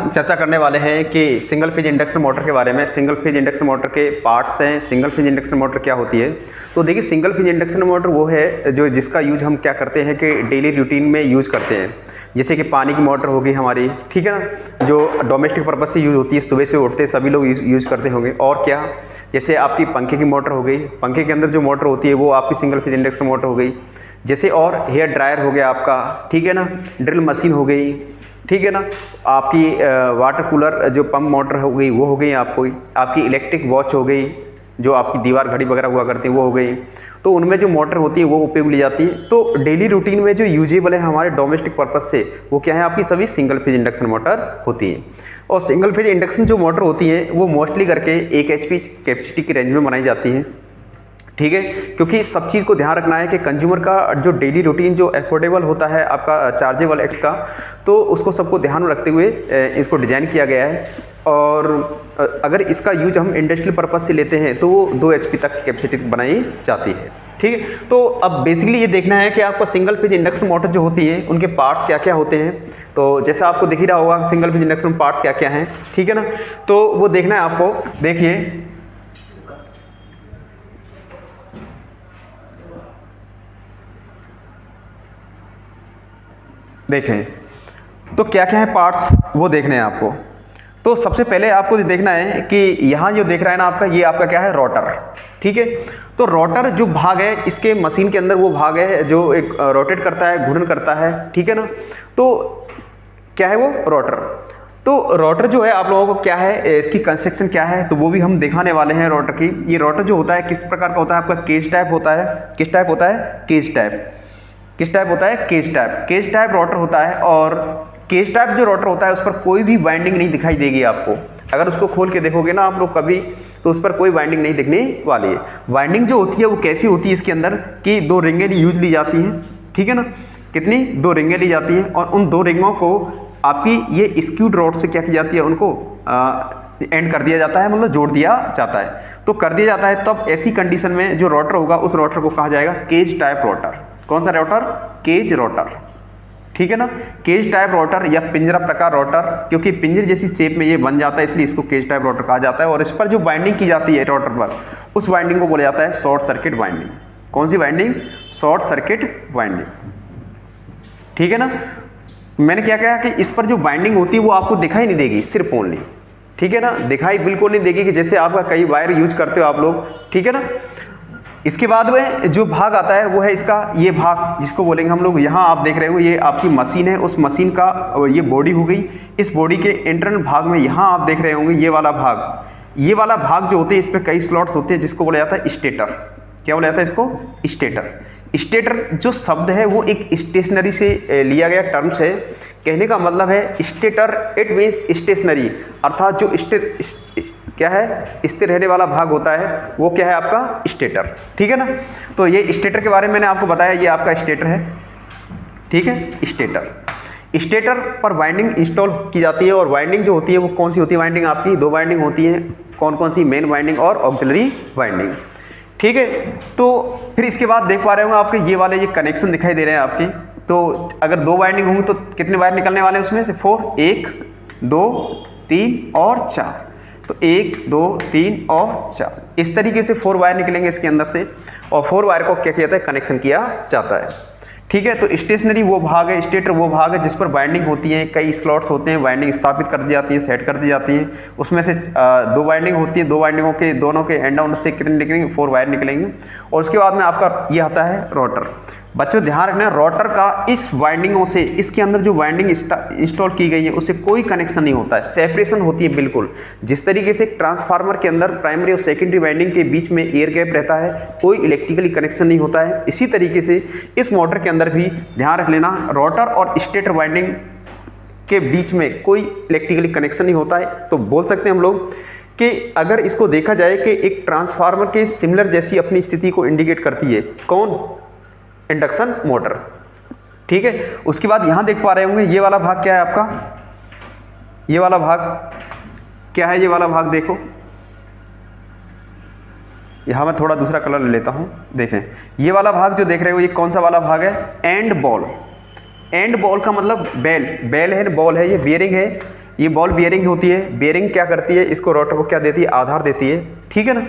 चर्चा करने वाले हैं कि सिंगल फेज इंडक्शन मोटर के बारे में। सिंगल फेज इंडक्शन मोटर के पार्ट्स हैं, सिंगल फेज इंडक्शन मोटर क्या होती है। तो देखिए, सिंगल फेज इंडक्शन मोटर वो है जो जिसका यूज हम क्या करते हैं कि डेली रूटीन में यूज करते हैं। जैसे कि पानी की मोटर हो गई हमारी, ठीक है ना, जो डोमेस्टिक पर्पज से यूज होती है, सुबह से उठते सभी लोग यूज करते होंगे। और क्या, जैसे आपकी पंखे की मोटर हो गई, पंखे के अंदर जो मोटर होती है वो आपकी सिंगल फेज इंडक्शन मोटर हो गई। जैसे और हेयर ड्रायर हो गया आपका, ठीक है ना, ड्रिल मशीन हो गई, ठीक है ना, आपकी वाटर कूलर जो पंप मोटर हो गई वो हो गई आपकी इलेक्ट्रिक वॉच हो गई, जो आपकी दीवार घड़ी वगैरह हुआ करती है वो हो गई। तो उनमें जो मोटर होती है वो उपयोग ली जाती है। तो डेली रूटीन में जो यूजेबल है हमारे डोमेस्टिक पर्पज से, वो क्या है, आपकी सभी सिंगल फेज इंडक्शन मोटर होती है। और सिंगल फेज इंडक्शन जो मोटर होती है वो मोस्टली करके 1 HP कैपेसिटी की रेंज में बनाई जाती है, ठीक है। क्योंकि सब चीज़ को ध्यान रखना है कि कंज्यूमर का जो डेली रूटीन जो एफोर्डेबल होता है आपका चार्जेबल एक्स का, तो उसको सबको ध्यान में रखते हुए इसको डिज़ाइन किया गया है। और अगर इसका यूज हम इंडस्ट्रियल पर्पज से लेते हैं तो वो 2 HP तक की कैपेसिटी बनाई जाती है, ठीक है। तो अब बेसिकली ये देखना है कि आपको सिंगल फेज इंडक्शन मोटर जो होती है उनके पार्ट्स क्या क्या होते हैं। तो जैसा आपको दिख ही रहा होगा सिंगल फेज इंडक्शन पार्ट्स क्या क्या हैं, ठीक है ना। तो वो देखना है आपको। देखिए, देखें तो क्या क्या है पार्ट्स, वो देखने हैं आपको। तो सबसे पहले आपको देखना है कि यहाँ जो देख रहा है ना आपका, ये आपका क्या है, रोटर, ठीक है। तो रोटर जो भाग है इसके मशीन के अंदर, वो भाग है जो एक रोटेट करता है, घूर्णन करता है, ठीक है ना। तो क्या है वो रोटर। तो रोटर जो है आप लोगों को क्या है, इसकी कंस्ट्रक्शन क्या है, तो वो भी हम दिखाने वाले हैं रोटर की। ये रोटर जो होता है किस प्रकार का होता है, आपका केज टाइप होता है। किस टाइप होता है, केज टाइप। किस टाइप होता है, cage type. Cage type rotor होता है। और केज टाइप जो रोटर होता है उस पर कोई भी वाइंडिंग नहीं दिखाई देगी आपको। अगर उसको खोल के देखोगे ना आप लोग कभी, तो उस पर कोई वाइंडिंग नहीं दिखने वाली है। वाइंडिंग जो होती है वो कैसी होती है, इसके अंदर कि 2 रिंगें यूज ली जाती हैं, ठीक है ना। कितनी, 2 रिंगें ली जाती हैं। और उन 2 रिंगों को आपकी ये स्क्यूड रॉड से क्या की जाती है, उनको एंड कर दिया जाता है, मतलब जोड़ दिया जाता है। तो कर दिया जाता है, तब ऐसी कंडीशन में जो रोटर होगा उस रोटर को कहा जाएगा केज टाइप रोटर। कौन सा रोटर, केज रोटर, ठीक है ना। केज टाइप रोटर या पिंजरा प्रकार रोटर, क्योंकि पिंजरे जैसी शेप में ये बन जाता है इसलिए इसको केज टाइप रोटर कहा जाता है। और इस पर जो वाइंडिंग की जाती है रोटर पर, उस वाइंडिंग को बोला जाता है शॉर्ट सर्किट वाइंडिंग। कौन C winding, short circuit winding, ठीक है ना। मैंने क्या कहा कि इस पर जो वाइंडिंग होती है वो आपको दिखाई नहीं देगी, सिर्फ ओनली, ठीक है ना, दिखाई बिल्कुल नहीं देगी कि जैसे आपका कई वायर यूज करते हो आप लोग, ठीक है ना। इसके बाद में जो भाग आता है वो है इसका ये भाग, जिसको बोलेंगे हम लोग, यहाँ आप देख रहे हो ये आपकी मशीन है, उस मशीन का ये बॉडी हो गई। इस बॉडी के इंटरनल भाग में यहाँ आप देख रहे होंगे ये वाला भाग। ये वाला भाग जो होते हैं इस पर कई स्लॉट्स होते हैं, जिसको बोला जाता है स्टेटर। क्या बोला जाता है इसको, स्टेटर। स्टेटर जो शब्द है वो एक स्टेशनरी से लिया गया टर्म्स है। कहने का मतलब है स्टेटर, इट मीन्स स्टेशनरी, अर्थात जो क्या है, स्थिर रहने वाला भाग होता है वो क्या है, आपका स्टेटर, ठीक है ना। तो ये स्टेटर के बारे में मैंने आपको बताया, ये आपका स्टेटर है, ठीक है। स्टेटर पर वाइंडिंग इंस्टॉल की जाती है। और वाइंडिंग जो होती है वो कौन सी होती है, वाइंडिंग आपकी 2 वाइंडिंग होती है। कौन कौन सी, मेन वाइंडिंग और ऑक्सिलरी वाइंडिंग, ठीक है। तो फिर इसके बाद देख पा रहे होंगे आपके ये वाले ये कनेक्शन दिखाई दे रहे हैं आपके। तो अगर 2 वाइंडिंग होंगी तो कितने वायर निकलने वाले हैं उसमें से, 4, 1 2 3 और 4। तो 1 2 3 और 4, इस तरीके से 4 वायर निकलेंगे इसके अंदर से। और 4 वायर को क्या किया जाता है, कनेक्शन किया जाता है, ठीक है। तो स्टेशनरी वो भाग है, स्टेटर वो भाग है जिस पर वाइंडिंग होती है, कई स्लॉट्स होते हैं, वाइंडिंग स्थापित कर दी जाती है, सेट कर दी जाती है। उसमें से 2 वाइंडिंग होती है, 2 वाइंडिंगों के दोनों के एंड आउट से कितने निकलेंगे, 4 वायर निकलेंगे। और उसके बाद में आपका ये आता है रोटर। बच्चों ध्यान रखना, रोटर का इस वाइंडिंगों से, इसके अंदर जो वाइंडिंग इंस्टॉल की गई है उससे कोई कनेक्शन नहीं होता है, सेपरेशन होती है बिल्कुल। जिस तरीके से ट्रांसफार्मर के अंदर प्राइमरी और सेकेंडरी वाइंडिंग के बीच में एयर गैप रहता है, कोई इलेक्ट्रिकली कनेक्शन नहीं होता है, इसी तरीके से इस मोटर के अंदर भी ध्यान रख लेना, रोटर और स्टेटर वाइंडिंग के बीच में कोई इलेक्ट्रिकली कनेक्शन नहीं होता है। तो बोल सकते हैं हम लोग कि अगर इसको देखा जाए कि एक ट्रांसफार्मर के सिमिलर जैसी अपनी स्थिति को इंडिकेट करती है, कौन, इंडक्शन मोटर, ठीक है। उसके बाद यहां देख पा रहे होंगे ये वाला भाग क्या है आपका, ये वाला भाग क्या है, ये वाला भाग देखो, यहां मैं थोड़ा दूसरा कलर ले लेता हूं। देखें ये वाला भाग जो देख रहे हो ये कौन सा वाला भाग है, एंड बॉल। एंड बॉल का मतलब बेल, बेल है, बॉल है, ये बियरिंग है। ये बॉल बियरिंग होती है, बियरिंग क्या करती है, इसको रोटर को क्या देती है, आधार देती है, ठीक है ना।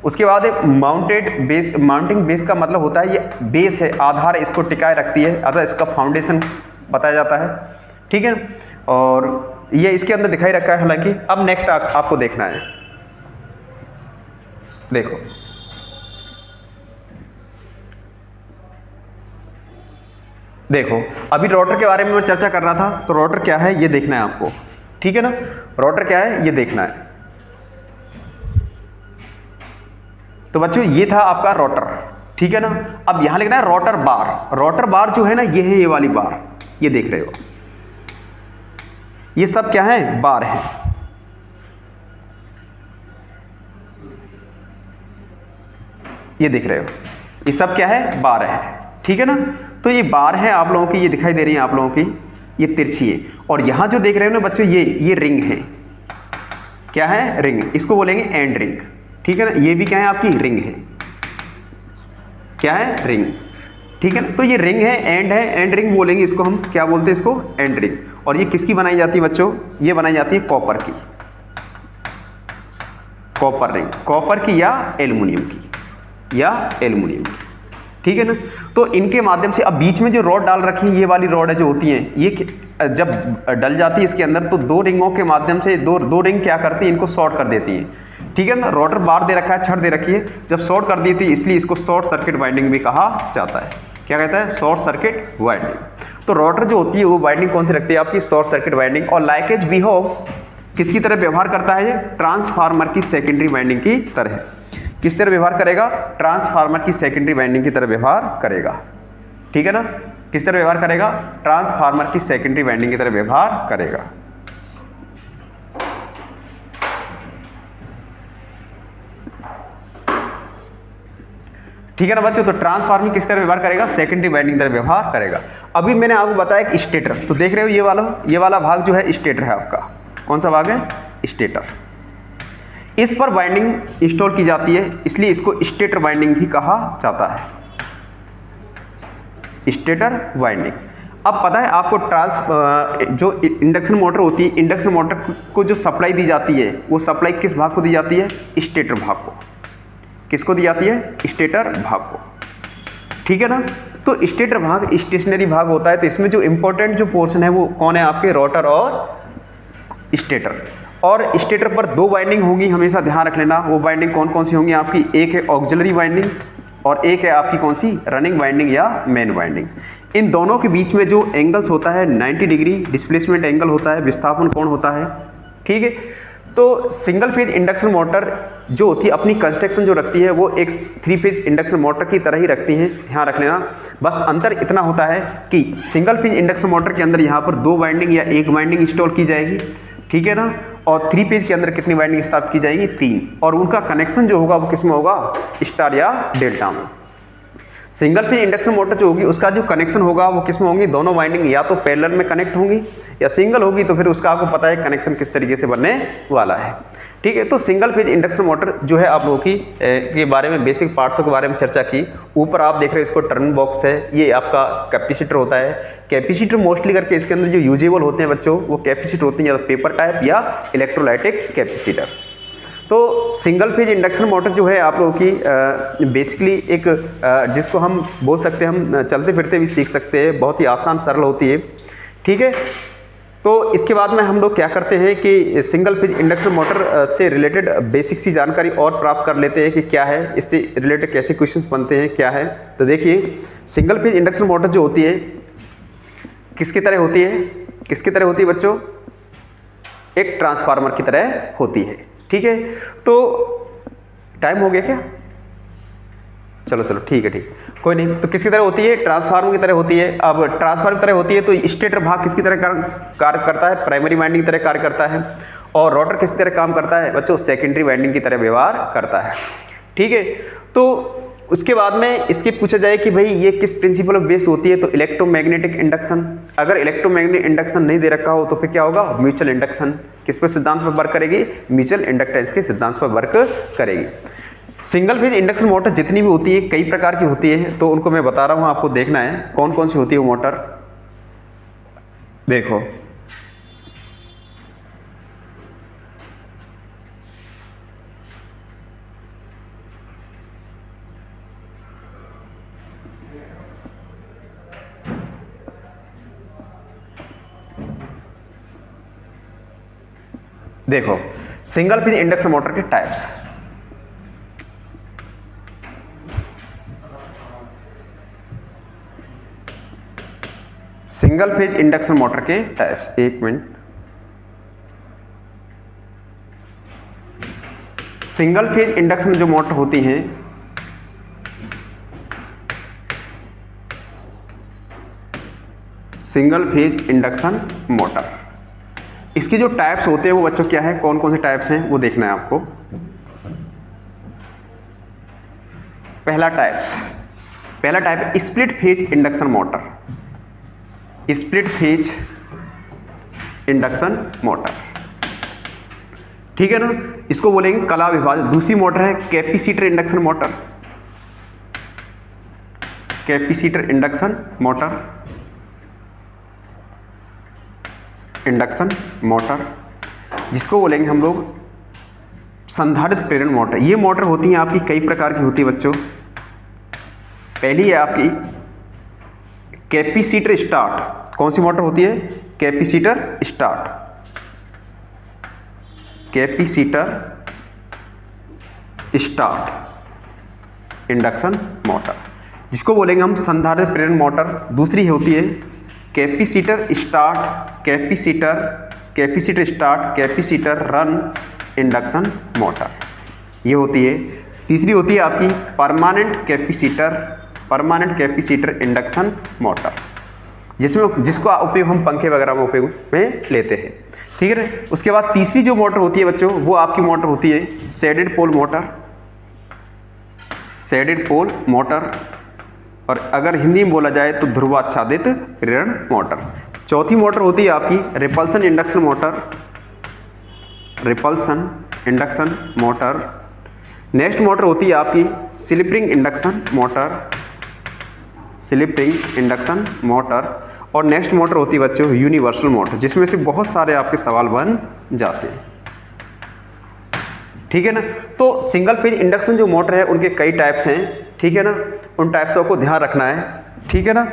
उसके बाद माउंटेड बेस, माउंटिंग बेस का मतलब होता है ये बेस है, आधार इसको टिकाए रखती है, अतः इसका फाउंडेशन बताया जाता है, ठीक है। और ये इसके अंदर दिखाई रखा है हालांकि। अब नेक्स्ट आपको देखना है, देखो देखो अभी रोटर के बारे में मैं चर्चा कर रहा था, तो रोटर क्या है ये देखना है आपको, ठीक है ना। रोटर क्या है ये देखना है। तो बच्चों ये था आपका रोटर, ठीक है ना। अब यहां लिखना है रोटर बार। रोटर बार जो है ना ये है ये वाली बार, ये देख रहे हो, ये सब क्या है, बार है। ये देख रहे हो, ये सब क्या है, बार है, ठीक है ना। तो ये बार है आप लोगों की, ये दिखाई दे रही है आप लोगों की, ये तिरछी है। और यहां जो देख रहे हो ना बच्चों, ये रिंग है, क्या है, रिंग, इसको बोलेंगे एंड रिंग, ठीक है ना। ये भी क्या है, आपकी रिंग है, क्या है, रिंग, ठीक है ना। तो ये रिंग है, एंड रिंग बोलेंगे इसको हम, क्या बोलते हैं इसको, एंड रिंग। और ये किसकी बनाई जाती है बच्चों, ये बनाई जाती है कॉपर की, कॉपर रिंग, कॉपर की या एल्युमिनियम की, या एल्युमिनियम की, ठीक है ना। तो इनके माध्यम से, अब बीच में जो रॉड डाल रखी है, ये वाली रॉड है जो होती हैं, ये जब डल जाती है इसके अंदर, तो दो रिंगों के माध्यम से दो रिंग क्या करती है, इनको शॉर्ट कर देती है, ठीक है ना। रोटर बार दे रखा है, छड़ दे रखी है, जब शॉर्ट कर दी थी इसलिए इसको शॉर्ट सर्किट वाइंडिंग भी कहा जाता है। क्या कहता है, शॉर्ट सर्किट वाइंडिंग। तो रोटर जो होती है वो वाइंडिंग कौन सी रखती है, आपकी शॉर्ट सर्किट वाइंडिंग। और लाइकेज बिहेव किसकी तरह व्यवहार करता है, ये ट्रांसफार्मर की सेकेंडरी वाइंडिंग की तरह। किस तरह व्यवहार करेगा, ट्रांसफार्मर की सेकेंडरी वाइंडिंग की तरह व्यवहार करेगा, ठीक है ना। किस तरह व्यवहार करेगा, ट्रांसफार्मर की सेकेंडरी वाइंडिंग की तरह व्यवहार करेगा। ठीक है ना बच्चों। तो ट्रांसफार्मर किस तरह व्यवहार करेगा, सेकेंडरी वाइंडिंग तरह व्यवहार करेगा। अभी मैंने आपको बताया कि स्टेटर, तो देख रहे हो ये वाला भाग जो है स्टेटर है आपका। कौन सा भाग है, स्टेटर। इस पर वाइंडिंग इंस्टॉल की जाती है, इसलिए इसको स्टेटर वाइंडिंग भी कहा जाता है, स्टेटर वाइंडिंग। अब पता है आपको जो इंडक्शन मोटर होती है, इंडक्शन मोटर को जो सप्लाई दी जाती है, वो सप्लाई किस भाग को दी जाती है, स्टेटर भाग को। किसको दी जाती है, स्टेटर भाग को, ठीक है ना। तो स्टेटर भाग स्टेशनरी भाग होता है, तो इसमें जो इंपॉर्टेंट जो पोर्शन है वो कौन है, आपके रोटर और स्टेटर। और स्टेटर पर दो वाइंडिंग होंगी, हमेशा ध्यान रख लेना। वो वाइंडिंग कौन कौन सी होंगी आपकी, एक है ऑक्सिलरी वाइंडिंग और एक है आपकी कौन सी, रनिंग वाइंडिंग या मेन वाइंडिंग। इन दोनों के बीच में जो एंगल्स होता है 90 डिग्री डिस्प्लेसमेंट एंगल होता है, विस्थापन कोण होता है, ठीक है। तो सिंगल फेज इंडक्शन मोटर जो होती है अपनी कंस्ट्रक्शन जो रखती है वो एक 3 फेज इंडक्शन मोटर की तरह ही रखती हैं, ध्यान रख लेना। बस अंतर इतना होता है कि सिंगल फेज इंडक्शन मोटर के अंदर यहाँ पर 2 वाइंडिंग या 1 वाइंडिंग इंस्टॉल की जाएगी, ठीक है ना। और 3 फेज के अंदर कितनी वाइंडिंग स्थापित की जाएगी, 3। और उनका कनेक्शन जो होगा वो किस में होगा, स्टार या डेल्टा में। सिंगल फेज इंडक्शन मोटर जो होगी उसका जो कनेक्शन होगा वो किस में होंगी, दोनों वाइंडिंग या तो पैरेलल में कनेक्ट होंगी या सिंगल होगी, तो फिर उसका आपको पता है कनेक्शन किस तरीके से बनने वाला है, ठीक है। तो सिंगल फेज इंडक्शन मोटर जो है आप लोगों की के बारे में बेसिक पार्ट्सों के बारे में चर्चा की। ऊपर आप देख रहे हो इसको टर्न बॉक्स है, ये आपका कैपेसिटर होता है। कैपेसिटर मोस्टली करके इसके अंदर जो यूजेबल होते हैं बच्चों वो कैपेसिटर होते हैं या तो पेपर टाइप या इलेक्ट्रोलाइटिक कैपेसिटर। तो सिंगल फेज इंडक्शन मोटर जो है आप लोगों की बेसिकली एक जिसको हम बोल सकते हैं, हम चलते फिरते भी सीख सकते हैं, बहुत ही आसान सरल होती है, ठीक है। तो इसके बाद में हम लोग क्या करते हैं कि सिंगल फेज इंडक्शन मोटर से रिलेटेड बेसिक सी जानकारी और प्राप्त कर लेते हैं कि क्या है, इससे रिलेटेड कैसे क्वेश्चंस बनते हैं, क्या है। तो देखिए सिंगल फेज इंडक्शन मोटर जो होती है किसकी तरह होती है, किसकी तरह होती है बच्चों, एक ट्रांसफार्मर की तरह होती है, ठीक है। तो टाइम हो गया क्या, चलो चलो ठीक है, ठीक कोई नहीं। तो किसकी तरह होती है, ट्रांसफार्मर की तरह होती है। अब ट्रांसफार्मर की तरह होती है तो स्टेटर भाग किसकी तरह कार्य करता है, प्राइमरी वाइंडिंग की तरह कार्य करता है। और रोटर किस तरह काम करता है बच्चों, सेकेंडरी वाइंडिंग की तरह व्यवहार करता है, ठीक है। तो उसके बाद में इसके पूछा जाए कि भाई ये किस प्रिंसिपल ऑफ बेस होती है, तो इलेक्ट्रोमैग्नेटिक इंडक्शन। अगर इलेक्ट्रोमैग्नेटिक इंडक्शन नहीं दे रखा हो तो फिर क्या होगा, म्यूचुअल इंडक्शन। किस पर सिद्धांत पर वर्क करेगी, म्यूचुअल इंडक्टेंस के सिद्धांत पर वर्क करेगी। सिंगल फेज इंडक्शन मोटर जितनी भी होती है कई प्रकार की होती है, तो उनको मैं बता रहा हूं, आपको देखना है कौन कौन सी होती है वो मोटर। देखो देखो सिंगल फेज इंडक्शन मोटर के types, single phase induction motor के टाइप्स, एक मिनट। सिंगल फेज इंडक्शन जो मोटर होती हैं सिंगल फेज इंडक्शन मोटर, इसके जो टाइप्स होते हैं वो बच्चों क्या है, कौन कौन से टाइप्स हैं वो देखना है आपको। पहला type split phase induction motor, split phase induction motor, ठीक है ना, इसको बोलेंगे कला विभाजन। दूसरी मोटर है capacitor induction motor, capacitor induction motor, जिसको बोलेंगे हम लोग संधारित्र प्रेरण मोटर। ये मोटर होती है आपकी कई प्रकार की होती है बच्चों। पहली है आपकी कैपेसिटर स्टार्ट, कौन सी मोटर होती है, कैपेसिटर स्टार्ट इंडक्शन मोटर, जिसको बोलेंगे हम संधारित्र प्रेरण मोटर। दूसरी होती है कैपेसिटर रन इंडक्शन मोटर, ये होती है। तीसरी होती है आपकी परमानेंट कैपेसिटर इंडक्शन मोटर, जिसको उपयोग हम पंखे वगैरह में उपयोग में लेते हैं, ठीक है ना। उसके बाद तीसरी जो मोटर होती है बच्चों वो आपकी मोटर होती है शेडेड पोल मोटर, और अगर हिंदी में बोला जाए तो ध्रुवाच्छादित प्रेरण मोटर। चौथी मोटर होती है आपकी repulsion induction motor. Next motor होती है आपकी स्लिपिंग इंडक्शन मोटर। और नेक्स्ट मोटर होती है बच्चों यूनिवर्सल मोटर, जिसमें से बहुत सारे आपके सवाल बन जाते हैं, ठीक है ना। तो सिंगल फेज इंडक्शन जो मोटर है उनके कई टाइप्स हैं, ठीक है ना। उन टाइप्सों को ध्यान रखना है, ठीक है ना।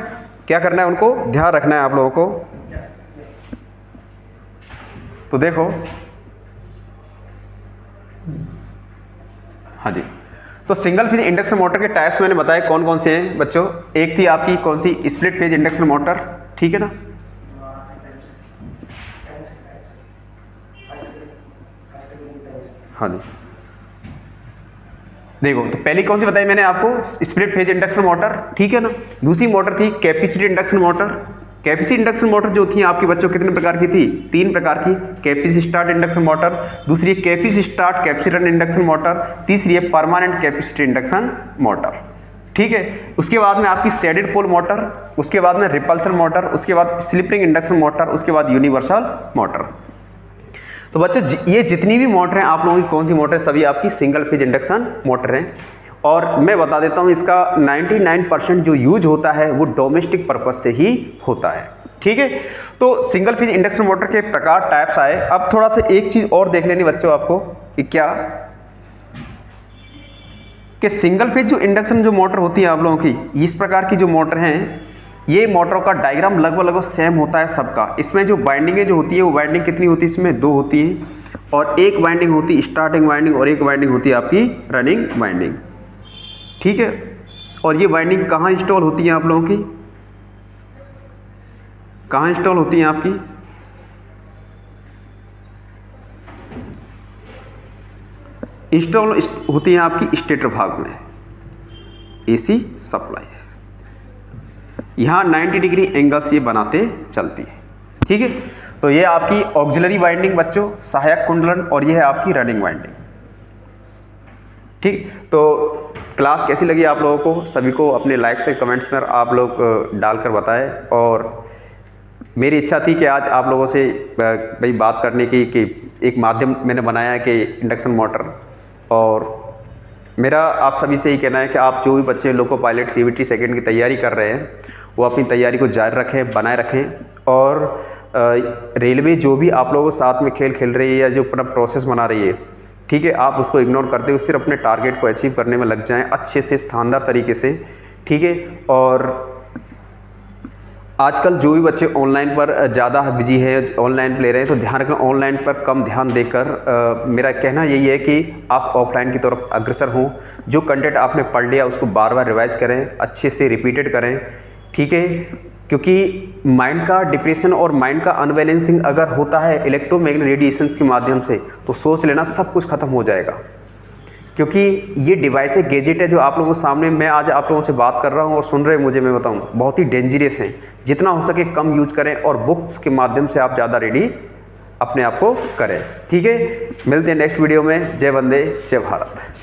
क्या करना है, उनको ध्यान रखना है आप लोगों को। तो देखो, हाँ जी, तो सिंगल फेज इंडक्शन मोटर के टाइप्स मैंने बताए कौन कौन से हैं बच्चों। एक थी आपकी कौन सी, स्प्लिट फेज इंडक्शन मोटर, ठीक है ना। हाँ जी, देखो तो पहली कौन सी बताई मैंने आपको, स्प्लिट फेज इंडक्शन मोटर, ठीक है ना। दूसरी मोटर थी capacitor induction motor. Capacitor induction motor जो थी आपके बच्चों कितने प्रकार की थी, 3 प्रकार की। कैपेसिटर स्टार्ट इंडक्शन मोटर, दूसरी capacitor start capacitor induction motor, तीसरी है परमानेंट कैपेसिटर इंडक्शन मोटर, ठीक है। उसके बाद में आपकी शेडेड पोल मोटर, उसके बाद में रिपल्सन मोटर, उसके बाद स्लिपिंग इंडक्शन मोटर, उसके बाद यूनिवर्सल मोटर। तो बच्चों ये जितनी भी मोटर हैं आप लोगों की कौन सी मोटर है, सभी आपकी सिंगल फेज इंडक्शन मोटर हैं। और मैं बता देता हूं इसका 99% जो यूज होता है वो डोमेस्टिक पर्पस से ही होता है, ठीक है। तो सिंगल फेज इंडक्शन मोटर के प्रकार टाइप्स आए। अब थोड़ा सा एक चीज और देख लेनी बच्चों आपको कि क्या कि सिंगल फेज जो इंडक्शन जो मोटर होती है आप लोगों की, इस प्रकार की जो मोटर हैं, ये मोटरों का डायग्राम लगभग सेम होता है सबका। इसमें जो वाइंडिंगें जो होती है वो वाइंडिंग कितनी होती है, इसमें 2 होती है, और एक वाइंडिंग होती है स्टार्टिंग वाइंडिंग और एक वाइंडिंग होती है आपकी रनिंग वाइंडिंग, ठीक है। और ये वाइंडिंग कहाँ इंस्टॉल होती है आप लोगों की, कहाँ इंस्टॉल होती है आपकी, इंस्टॉल होती है आपकी स्टेटर भाग में, एसी सप्लाई, यहाँ 90 डिग्री एंगल से ये बनाते चलती है, ठीक है। तो ये आपकी ऑक्सिलरी वाइंडिंग बच्चों, सहायक कुंडलन, और ये है आपकी रनिंग वाइंडिंग, ठीक। तो क्लास कैसी लगी आप लोगों को, सभी को अपने लाइक से कमेंट्स में आप लोग डालकर बताएं। और मेरी इच्छा थी कि आज आप लोगों से भाई बात करने की, कि एक माध्यम मैंने बनाया है कि इंडक्शन मोटर। और मेरा आप सभी से ही कहना है कि आप जो भी बच्चे लोको पायलट CVT सेकेंड की तैयारी कर रहे हैं वो अपनी तैयारी को जारी रखें, बनाए रखें। और रेलवे जो भी आप लोगों के साथ में खेल खेल रही है या जो अपना प्रोसेस बना रही है, ठीक है, आप उसको इग्नोर करते हुए सिर्फ अपने टारगेट को अचीव करने में लग जाएं अच्छे से, शानदार तरीके से, ठीक है। और आजकल जो भी बच्चे ऑनलाइन पर ज़्यादा बिजी है, ऑनलाइन ले रहे हैं, तो ध्यान रखें ऑनलाइन पर कम ध्यान देकर मेरा कहना यही है कि आप ऑफलाइन की तरफ अग्रसर हों। जो कंटेंट आपने पढ़ लिया उसको बार बार रिवाइज करें, अच्छे से रिपीटेड करें, ठीक है। क्योंकि माइंड का डिप्रेशन और माइंड का अनबैलेंसिंग अगर होता है इलेक्ट्रोमैग्नेटिक रेडिएशंस के माध्यम से, तो सोच लेना सब कुछ खत्म हो जाएगा। क्योंकि ये डिवाइस है, गैजेट है, जो आप लोगों के सामने मैं आज आप लोगों से बात कर रहा हूँ और सुन रहे हैं मुझे, मैं बताऊँ बहुत ही डेंजरस हैं। जितना हो सके कम यूज करें और बुक्स के माध्यम से आप ज़्यादा रेडी अपने आप को करें, ठीक है। मिलते हैं नेक्स्ट वीडियो में। जय वंदे, जय भारत।